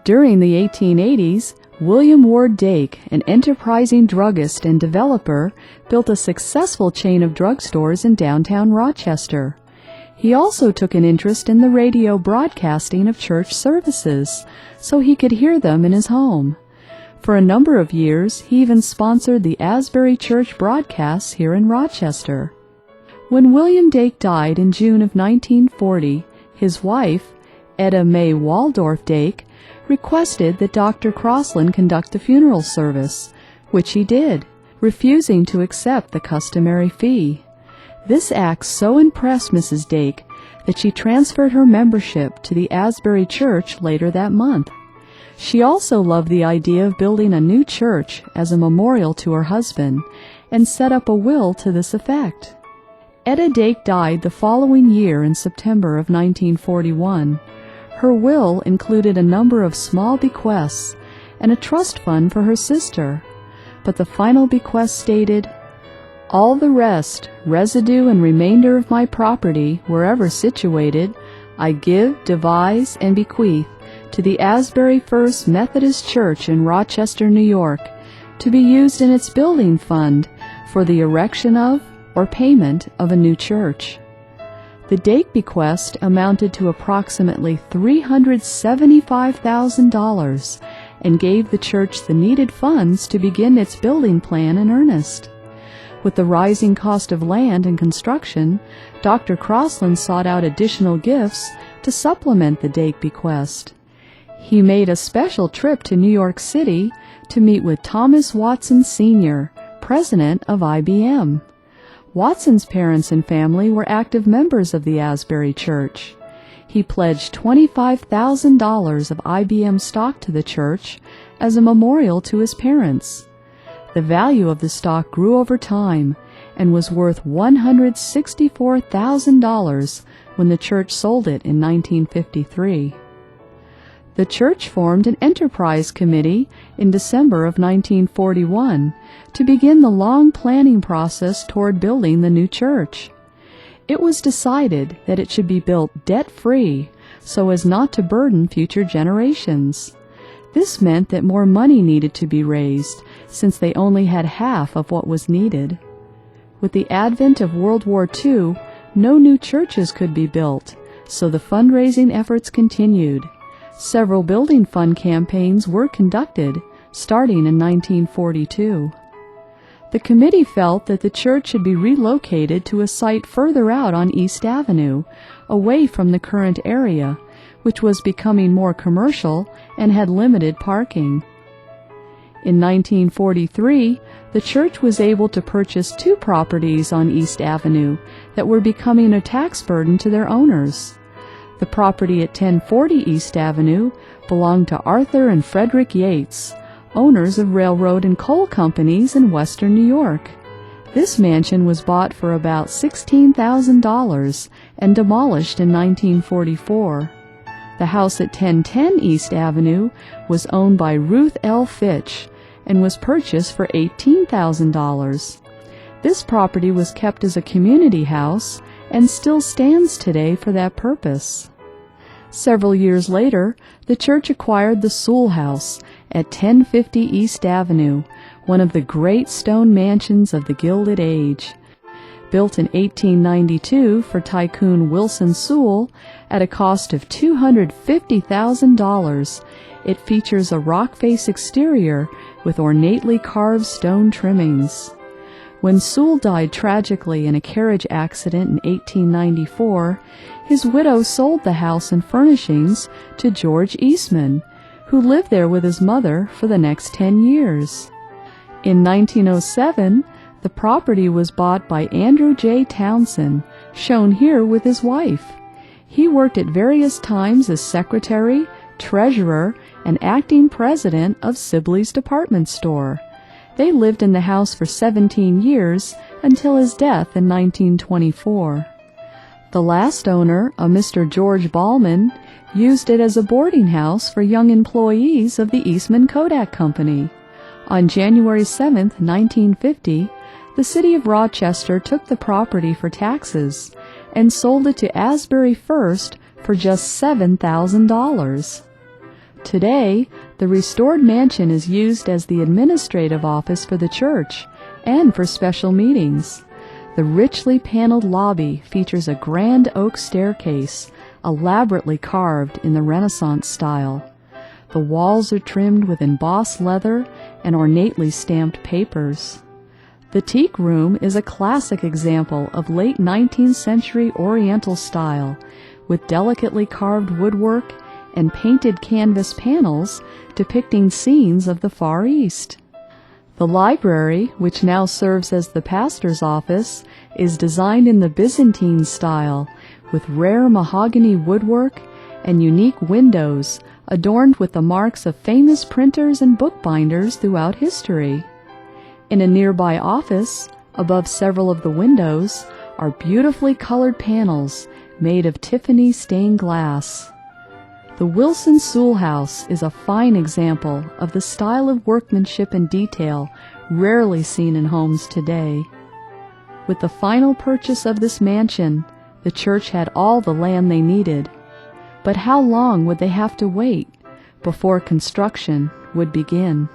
During the 1880s, William Ward Dake, an enterprising druggist and developer, built a successful chain of drugstores in downtown Rochester. He also took an interest in the radio broadcasting of church services, so he could hear them in his home. For a number of years, he even sponsored the Asbury Church broadcasts here in Rochester. When William Dake died in June of 1940, his wife, Etta May Waldorf Dake, requested that Dr. Crossland conduct the funeral service, which he did, refusing to accept the customary fee. This act so impressed Mrs. Dake that she transferred her membership to the Asbury Church later that month. She also loved the idea of building a new church as a memorial to her husband and set up a will to this effect. Etta Dake died the following year in September of 1941. Her will included a number of small bequests and a trust fund for her sister, but the final bequest stated, "All the rest, residue and remainder of my property, wherever situated, I give, devise, and bequeath to the Asbury First Methodist Church in Rochester, New York, to be used in its building fund for the erection of or payment of a new church." The Dake bequest amounted to approximately $375,000 and gave the church the needed funds to begin its building plan in earnest. With the rising cost of land and construction, Dr. Crossland sought out additional gifts to supplement the Dake bequest. He made a special trip to New York City to meet with Thomas Watson Sr., president of IBM. Watson's parents and family were active members of the Asbury Church. He pledged $25,000 of IBM stock to the church as a memorial to his parents. The value of the stock grew over time and was worth $164,000 when the church sold it in 1953. The church formed an enterprise committee in December of 1941 to begin the long planning process toward building the new church. It was decided that it should be built debt-free so as not to burden future generations. This meant that more money needed to be raised, since they only had half of what was needed. With the advent of World War II, no new churches could be built, so the fundraising efforts continued. Several building fund campaigns were conducted, starting in 1942. The committee felt that the church should be relocated to a site further out on East Avenue, away from the current area, which was becoming more commercial and had limited parking. In 1943, the church was able to purchase 2 properties on East Avenue that were becoming a tax burden to their owners. The property at 1040 East Avenue belonged to Arthur and Frederick Yates, owners of railroad and coal companies in western New York. This mansion was bought for about $16,000 and demolished in 1944. The house at 1010 East Avenue was owned by Ruth L. Fitch and was purchased for $18,000. This property was kept as a community house and still stands today for that purpose. Several years later, the church acquired the Sewell House at 1050 East Avenue, one of the great stone mansions of the Gilded Age. Built in 1892 for tycoon Wilson Sewell at a cost of $250,000, it features a rock-face exterior with ornately carved stone trimmings. When Sewell died tragically in a carriage accident in 1894, his widow sold the house and furnishings to George Eastman, who lived there with his mother for the next 10 years. In 1907, the property was bought by Andrew J. Townsend, shown here with his wife. He worked at various times as secretary, treasurer, and acting president of Sibley's department store. They lived in the house for 17 years until his death in 1924. The last owner, a Mr. George Ballman, used it as a boarding house for young employees of the Eastman Kodak Company. On January 7, 1950, the city of Rochester took the property for taxes and sold it to Asbury First for just $7,000. Today, the restored mansion is used as the administrative office for the church and for special meetings. The richly paneled lobby features a grand oak staircase, elaborately carved in the Renaissance style. The walls are trimmed with embossed leather and ornately stamped papers. The teak room is a classic example of late 19th century Oriental style, with delicately carved woodwork and painted canvas panels depicting scenes of the Far East. The library, which now serves as the pastor's office, is designed in the Byzantine style, with rare mahogany woodwork and unique windows adorned with the marks of famous printers and bookbinders throughout history. In a nearby office, above several of the windows, are beautifully colored panels made of Tiffany stained glass. The Wilson Sewell House is a fine example of the style of workmanship and detail rarely seen in homes today. With the final purchase of this mansion, the church had all the land they needed. But how long would they have to wait before construction would begin?